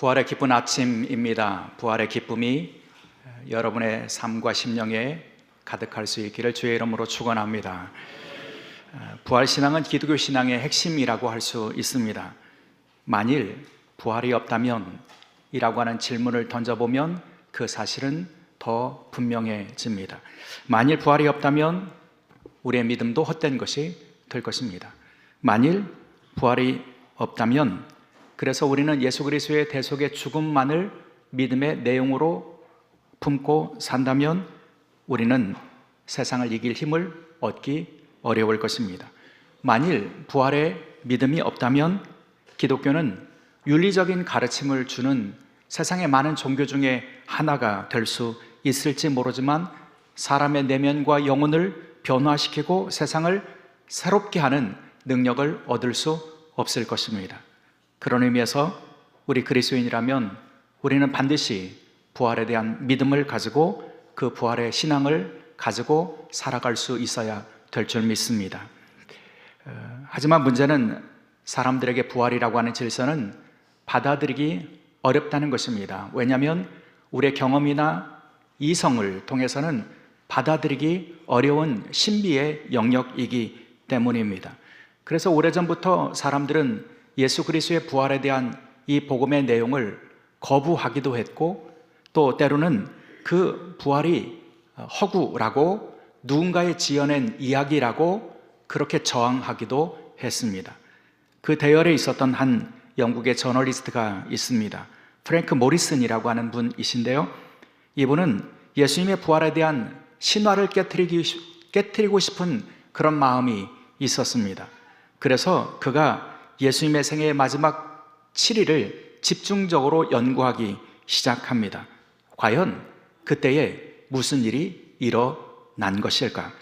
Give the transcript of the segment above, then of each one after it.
부활의 기쁜 아침입니다. 부활의 기쁨이 여러분의 삶과 심령에 가득할 수 있기를 주의 이름으로 축원합니다. 부활 신앙은 기독교 신앙의 핵심이라고 할 수 있습니다. 만일 부활이 없다면 이라고 하는 질문을 던져보면 그 사실은 더 분명해집니다. 만일 부활이 없다면 우리의 믿음도 헛된 것이 될 것입니다. 만일 부활이 없다면 그래서 우리는 예수 그리스도의 대속의 죽음만을 믿음의 내용으로 품고 산다면 우리는 세상을 이길 힘을 얻기 어려울 것입니다. 만일 부활의 믿음이 없다면 기독교는 윤리적인 가르침을 주는 세상의 많은 종교 중에 하나가 될 수 있을지 모르지만 사람의 내면과 영혼을 변화시키고 세상을 새롭게 하는 능력을 얻을 수 없을 것입니다. 그런 의미에서 우리 그리스도인이라면 우리는 반드시 부활에 대한 믿음을 가지고 그 부활의 신앙을 가지고 살아갈 수 있어야 될 줄 믿습니다. 하지만 문제는 사람들에게 부활이라고 하는 질서는 받아들이기 어렵다는 것입니다. 왜냐하면 우리의 경험이나 이성을 통해서는 받아들이기 어려운 신비의 영역이기 때문입니다. 그래서 오래전부터 사람들은 예수 그리스도의 부활에 대한 이 복음의 내용을 거부하기도 했고 또 때로는 그 부활이 허구라고 누군가의 지어낸 이야기라고 그렇게 저항하기도 했습니다. 그 대열에 있었던 한 영국의 저널리스트가 있습니다. 프랭크 모리슨이라고 하는 분이신데요. 이분은 예수님의 부활에 대한 신화를 깨트리고 싶은 그런 마음이 있었습니다. 그래서 그가 예수님의 생애의 마지막 7일을 집중적으로 연구하기 시작합니다. 과연 그때에 무슨 일이 일어난 것일까?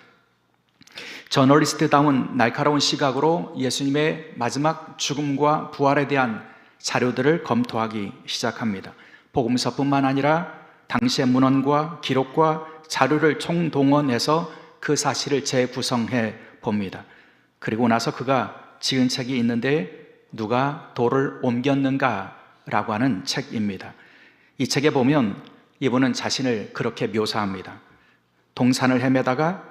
저널리스트다운 날카로운 시각으로 예수님의 마지막 죽음과 부활에 대한 자료들을 검토하기 시작합니다. 복음서뿐만 아니라 당시의 문헌과 기록과 자료를 총동원해서 그 사실을 재구성해 봅니다. 그리고 나서 그가 지은 책이 있는데 누가 돌을 옮겼는가 라고 하는 책입니다. 이 책에 보면 이분은 자신을 그렇게 묘사합니다. 동산을 헤매다가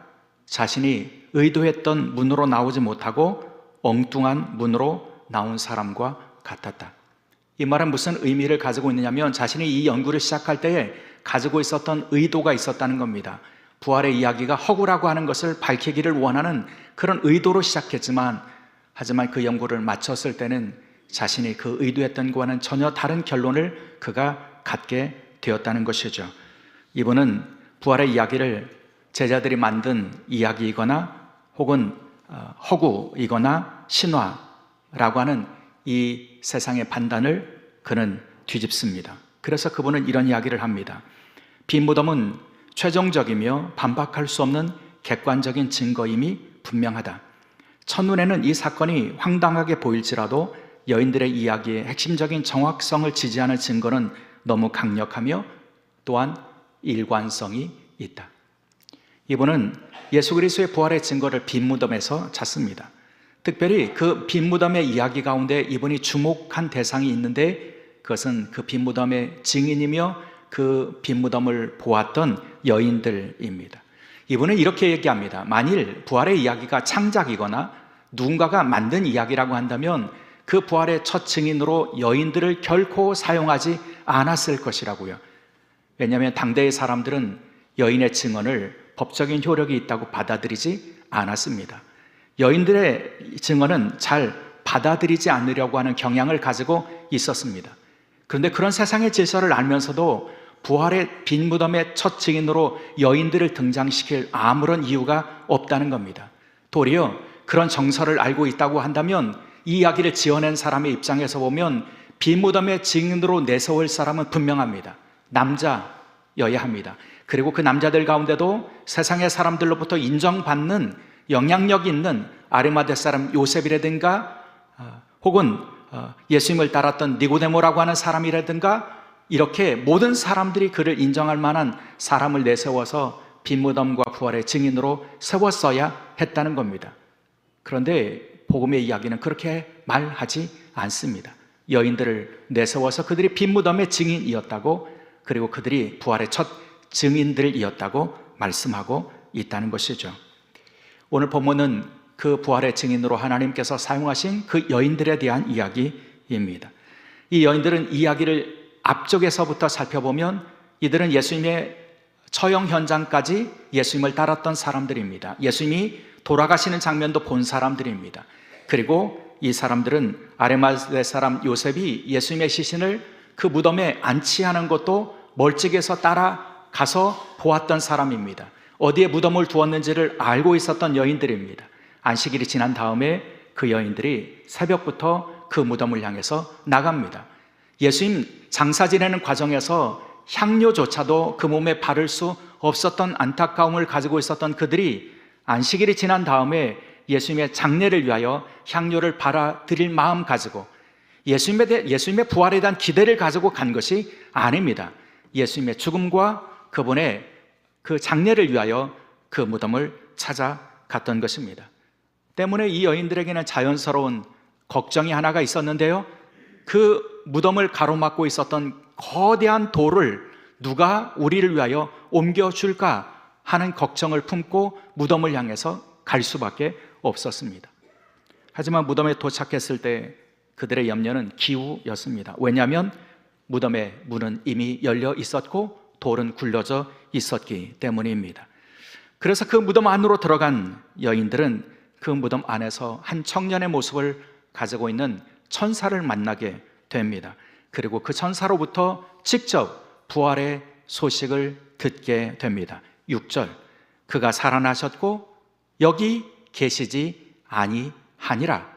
자신이 의도했던 문으로 나오지 못하고 엉뚱한 문으로 나온 사람과 같았다. 이 말은 무슨 의미를 가지고 있느냐면 자신이 이 연구를 시작할 때에 가지고 있었던 의도가 있었다는 겁니다. 부활의 이야기가 허구라고 하는 것을 밝히기를 원하는 그런 의도로 시작했지만 하지만 그 연구를 마쳤을 때는 자신이 그 의도했던 것과는 전혀 다른 결론을 그가 갖게 되었다는 것이죠. 이분은 부활의 이야기를 제자들이 만든 이야기이거나 혹은 허구이거나 신화라고 하는 이 세상의 판단을 그는 뒤집습니다. 그래서 그분은 이런 이야기를 합니다. 빈 무덤은 최종적이며 반박할 수 없는 객관적인 증거임이 분명하다. 첫눈에는 이 사건이 황당하게 보일지라도 여인들의 이야기의 핵심적인 정확성을 지지하는 증거는 너무 강력하며 또한 일관성이 있다. 이분은 예수 그리스도의 부활의 증거를 빈 무덤에서 찾습니다. 특별히 그 빈 무덤의 이야기 가운데 이분이 주목한 대상이 있는데 그것은 그 빈 무덤의 증인이며 그 빈 무덤을 보았던 여인들입니다. 이분은 이렇게 얘기합니다. 만일 부활의 이야기가 창작이거나 누군가가 만든 이야기라고 한다면 그 부활의 첫 증인으로 여인들을 결코 사용하지 않았을 것이라고요. 왜냐하면 당대의 사람들은 여인의 증언을 법적인 효력이 있다고 받아들이지 않았습니다. 여인들의 증언은 잘 받아들이지 않으려고 하는 경향을 가지고 있었습니다. 그런데 그런 세상의 질서를 알면서도 부활의 빈 무덤의 첫 증인으로 여인들을 등장시킬 아무런 이유가 없다는 겁니다. 도리어 그런 정설을 알고 있다고 한다면 이 이야기를 지어낸 사람의 입장에서 보면 빈 무덤의 증인으로 내세울 사람은 분명합니다. 남자여야 합니다. 그리고 그 남자들 가운데도 세상의 사람들로부터 인정받는 영향력 있는 아리마대 사람 요셉이라든가 혹은 예수님을 따랐던 니고데모라고 하는 사람이라든가 이렇게 모든 사람들이 그를 인정할 만한 사람을 내세워서 빈 무덤과 부활의 증인으로 세웠어야 했다는 겁니다. 그런데 복음의 이야기는 그렇게 말하지 않습니다. 여인들을 내세워서 그들이 빈 무덤의 증인이었다고, 그리고 그들이 부활의 첫 증인들이었다고 말씀하고 있다는 것이죠. 오늘 본문은 그 부활의 증인으로 하나님께서 사용하신 그 여인들에 대한 이야기입니다. 이 여인들은 이야기를 앞쪽에서부터 살펴보면 이들은 예수님의 처형 현장까지 예수님을 따랐던 사람들입니다. 예수님이 돌아가시는 장면도 본 사람들입니다. 그리고 이 사람들은 아리마대 사람 요셉이 예수님의 시신을 그 무덤에 안치하는 것도 멀찍이서 따라가서 보았던 사람입니다. 어디에 무덤을 두었는지를 알고 있었던 여인들입니다. 안식일이 지난 다음에 그 여인들이 새벽부터 그 무덤을 향해서 나갑니다. 예수님 장사 지내는 과정에서 향료조차도 그 몸에 바를 수 없었던 안타까움을 가지고 있었던 그들이 안식일이 지난 다음에 예수님의 장례를 위하여 향료를 발아드릴 마음 가지고 예수님의 부활에 대한 기대를 가지고 간 것이 아닙니다. 예수님의 죽음과 그분의 그 장례를 위하여 그 무덤을 찾아갔던 것입니다. 때문에 이 여인들에게는 자연스러운 걱정이 하나가 있었는데요, 그 무덤을 가로막고 있었던 거대한 돌을 누가 우리를 위하여 옮겨줄까 하는 걱정을 품고 무덤을 향해서 갈 수밖에 없었습니다. 하지만 무덤에 도착했을 때 그들의 염려는 기우였습니다. 왜냐하면 무덤의 문은 이미 열려 있었고 돌은 굴려져 있었기 때문입니다. 그래서 그 무덤 안으로 들어간 여인들은 그 무덤 안에서 한 청년의 모습을 가지고 있는 천사를 만나게 됩니다. 그리고 그 천사로부터 직접 부활의 소식을 듣게 됩니다. 6절, 그가 살아나셨고 여기 계시지 아니하니라.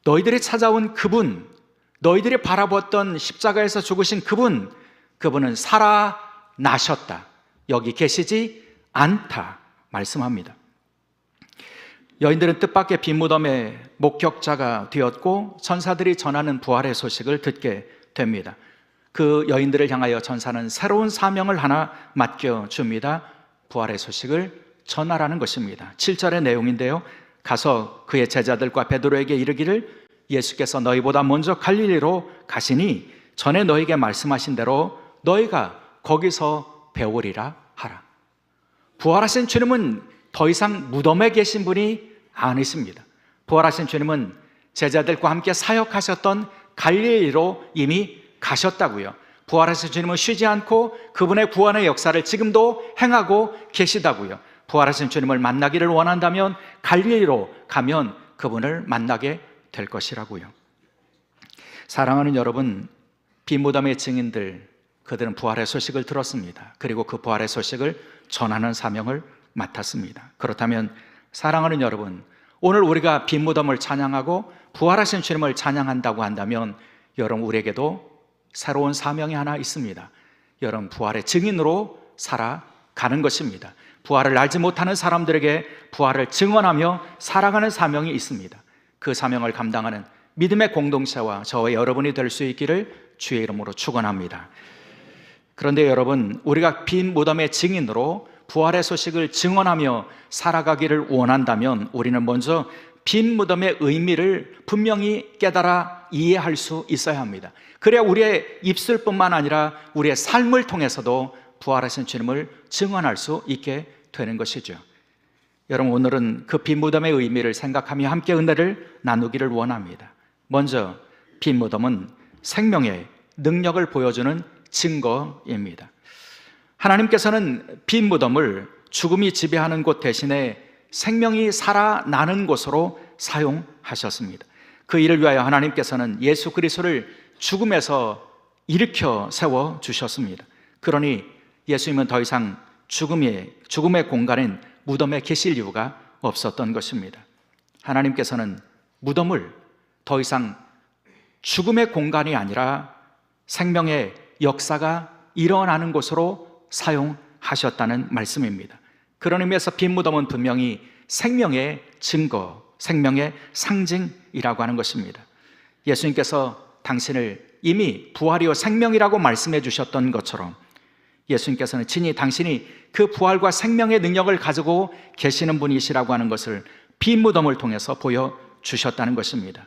너희들이 찾아온 그분, 너희들이 바라보았던 십자가에서 죽으신 그분은 살아나셨다, 여기 계시지 않다 말씀합니다. 여인들은 뜻밖의 빈 무덤의 목격자가 되었고 천사들이 전하는 부활의 소식을 듣게 됩니다. 그 여인들을 향하여 천사는 새로운 사명을 하나 맡겨줍니다. 부활의 소식을 전하라는 것입니다. 7절의 내용인데요, 가서 그의 제자들과 베드로에게 이르기를 예수께서 너희보다 먼저 갈릴리로 가시니 전에 너희에게 말씀하신 대로 너희가 거기서 배우리라 하라. 부활하신 주님은 더 이상 무덤에 계신 분이 아니십니다. 부활하신 주님은 제자들과 함께 사역하셨던 갈릴리로 이미 가셨다고요. 부활하신 주님은 쉬지 않고 그분의 구원의 역사를 지금도 행하고 계시다고요. 부활하신 주님을 만나기를 원한다면 갈릴리로 가면 그분을 만나게 될 것이라고요. 사랑하는 여러분, 빈 무덤의 증인들, 그들은 부활의 소식을 들었습니다. 그리고 그 부활의 소식을 전하는 사명을 맡았습니다. 그렇다면 사랑하는 여러분, 오늘 우리가 빈 무덤을 찬양하고 부활하신 주님을 찬양한다고 한다면 여러분, 우리에게도 새로운 사명이 하나 있습니다. 여러분, 부활의 증인으로 살아가는 것입니다. 부활을 알지 못하는 사람들에게 부활을 증언하며 살아가는 사명이 있습니다. 그 사명을 감당하는 믿음의 공동체와 저와 여러분이 될 수 있기를 주의 이름으로 축원합니다. 그런데 여러분, 우리가 빈 무덤의 증인으로 부활의 소식을 증언하며 살아가기를 원한다면 우리는 먼저 빈 무덤의 의미를 분명히 깨달아 이해할 수 있어야 합니다. 그래야 우리의 입술뿐만 아니라 우리의 삶을 통해서도 부활하신 주님을 증언할 수 있게 되는 것이죠. 여러분, 오늘은 그 빈 무덤의 의미를 생각하며 함께 은혜를 나누기를 원합니다. 먼저 빈 무덤은 생명의 능력을 보여주는 증거입니다. 하나님께서는 빈 무덤을 죽음이 지배하는 곳 대신에 생명이 살아나는 곳으로 사용하셨습니다. 그 일을 위하여 하나님께서는 예수 그리스도를 죽음에서 일으켜 세워주셨습니다. 그러니 예수님은 더 이상 죽음의 공간인 무덤에 계실 이유가 없었던 것입니다. 하나님께서는 무덤을 더 이상 죽음의 공간이 아니라 생명의 역사가 일어나는 곳으로 사용하셨다는 말씀입니다. 그런 의미에서 빈 무덤은 분명히 생명의 증거, 생명의 상징이라고 하는 것입니다. 예수님께서 당신을 이미 부활이요 생명이라고 말씀해 주셨던 것처럼 예수님께서는 친히 당신이 그 부활과 생명의 능력을 가지고 계시는 분이시라고 하는 것을 빈 무덤을 통해서 보여주셨다는 것입니다.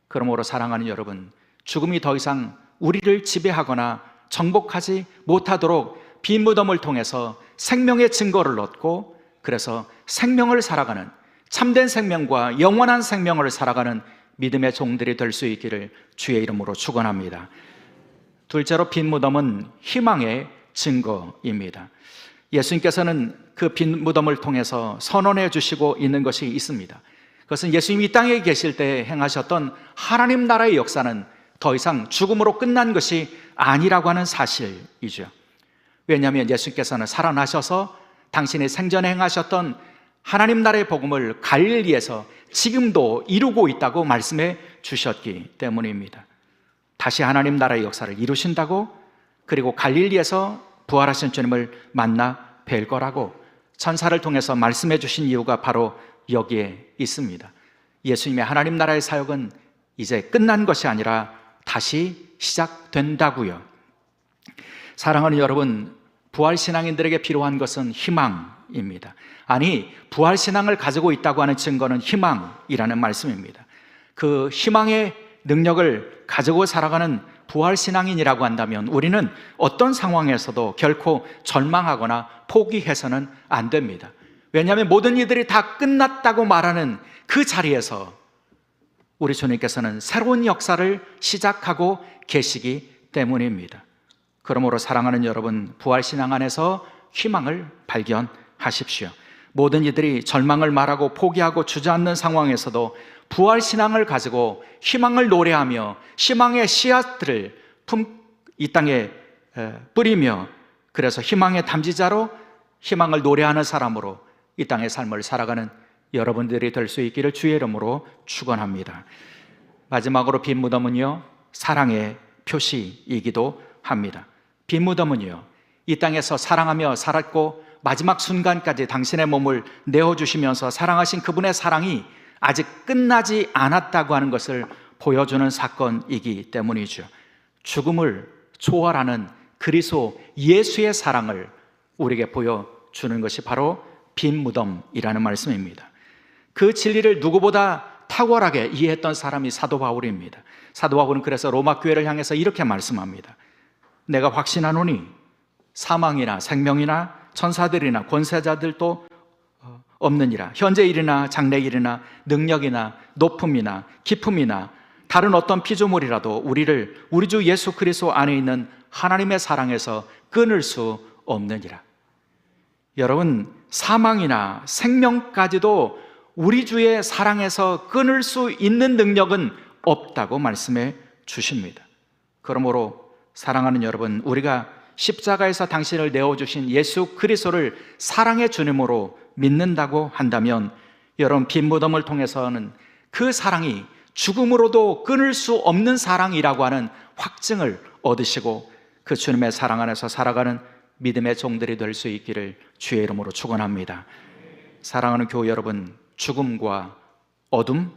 그러므로 사랑하는 여러분, 죽음이 더 이상 우리를 지배하거나 정복하지 못하도록 빈 무덤을 통해서 생명의 증거를 얻고, 그래서 생명을 살아가는, 참된 생명과 영원한 생명을 살아가는 믿음의 종들이 될 수 있기를 주의 이름으로 축원합니다. 둘째로, 빈 무덤은 희망의 증거입니다. 예수님께서는 그 빈 무덤을 통해서 선언해 주시고 있는 것이 있습니다. 그것은 예수님이 이 땅에 계실 때 행하셨던 하나님 나라의 역사는 더 이상 죽음으로 끝난 것이 아니라고 하는 사실이죠. 왜냐하면 예수님께서는 살아나셔서 당신이 생전에 행하셨던 하나님 나라의 복음을 갈릴리에서 지금도 이루고 있다고 말씀해 주셨기 때문입니다. 다시 하나님 나라의 역사를 이루신다고, 그리고 갈릴리에서 부활하신 주님을 만나 뵐 거라고 천사를 통해서 말씀해 주신 이유가 바로 여기에 있습니다. 예수님의 하나님 나라의 사역은 이제 끝난 것이 아니라 다시 시작된다고요. 사랑하는 여러분, 부활신앙인들에게 필요한 것은 희망입니다. 아니, 부활신앙을 가지고 있다고 하는 증거는 희망이라는 말씀입니다. 그 희망의 능력을 가지고 살아가는 부활신앙인이라고 한다면 우리는 어떤 상황에서도 결코 절망하거나 포기해서는 안 됩니다. 왜냐하면 모든 이들이 다 끝났다고 말하는 그 자리에서 우리 주님께서는 새로운 역사를 시작하고 계시기 때문입니다. 그러므로 사랑하는 여러분, 부활신앙 안에서 희망을 발견하십시오. 모든 이들이 절망을 말하고 포기하고 주저앉는 상황에서도 부활신앙을 가지고 희망을 노래하며 희망의 씨앗들을 이 땅에 뿌리며, 그래서 희망의 담지자로 희망을 노래하는 사람으로 이 땅의 삶을 살아가는 여러분들이 될 수 있기를 주의 이름으로 축원합니다. 마지막으로, 빈 무덤은요, 사랑의 표시이기도 합니다. 빈 무덤은요, 이 땅에서 사랑하며 살았고 마지막 순간까지 당신의 몸을 내어주시면서 사랑하신 그분의 사랑이 아직 끝나지 않았다고 하는 것을 보여주는 사건이기 때문이죠. 죽음을 초월하는 그리스도 예수의 사랑을 우리에게 보여주는 것이 바로 빈 무덤이라는 말씀입니다. 그 진리를 누구보다 탁월하게 이해했던 사람이 사도 바울입니다. 사도 바울은 그래서 로마 교회를 향해서 이렇게 말씀합니다. 내가 확신하노니 사망이나 생명이나 천사들이나 권세자들도 없느니라. 현재 일이나 장래 일이나 능력이나 높음이나 깊음이나 다른 어떤 피조물이라도 우리를 우리 주 예수 그리스도 안에 있는 하나님의 사랑에서 끊을 수 없느니라. 여러분, 사망이나 생명까지도 우리 주의 사랑에서 끊을 수 있는 능력은 없다고 말씀해 주십니다. 그러므로 사랑하는 여러분, 우리가 십자가에서 당신을 내어주신 예수 그리스도를 사랑의 주님으로 믿는다고 한다면, 여러분, 빈 무덤을 통해서는 그 사랑이 죽음으로도 끊을 수 없는 사랑이라고 하는 확증을 얻으시고 그 주님의 사랑 안에서 살아가는 믿음의 종들이 될 수 있기를 주의 이름으로 축원합니다. 사랑하는 교회 여러분, 죽음과 어둠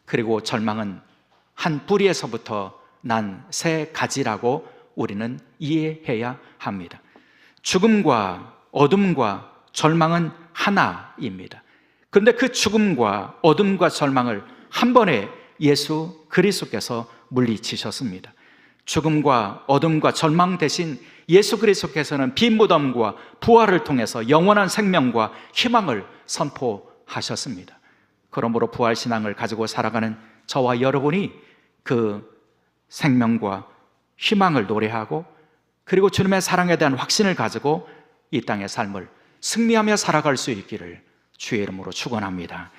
그리고 절망은 한 뿌리에서부터 난 새 가지라고 우리는 이해해야 합니다. 죽음과 어둠과 절망은 하나입니다. 그런데 그 죽음과 어둠과 절망을 한 번에 예수 그리스도께서 물리치셨습니다. 죽음과 어둠과 절망 대신 예수 그리스도께서는 빈 무덤과 부활을 통해서 영원한 생명과 희망을 선포하셨습니다. 그러므로 부활신앙을 가지고 살아가는 저와 여러분이 그 생명과 희망을 노래하고, 그리고 주님의 사랑에 대한 확신을 가지고 이 땅의 삶을 승리하며 살아갈 수 있기를 주의 이름으로 축원합니다.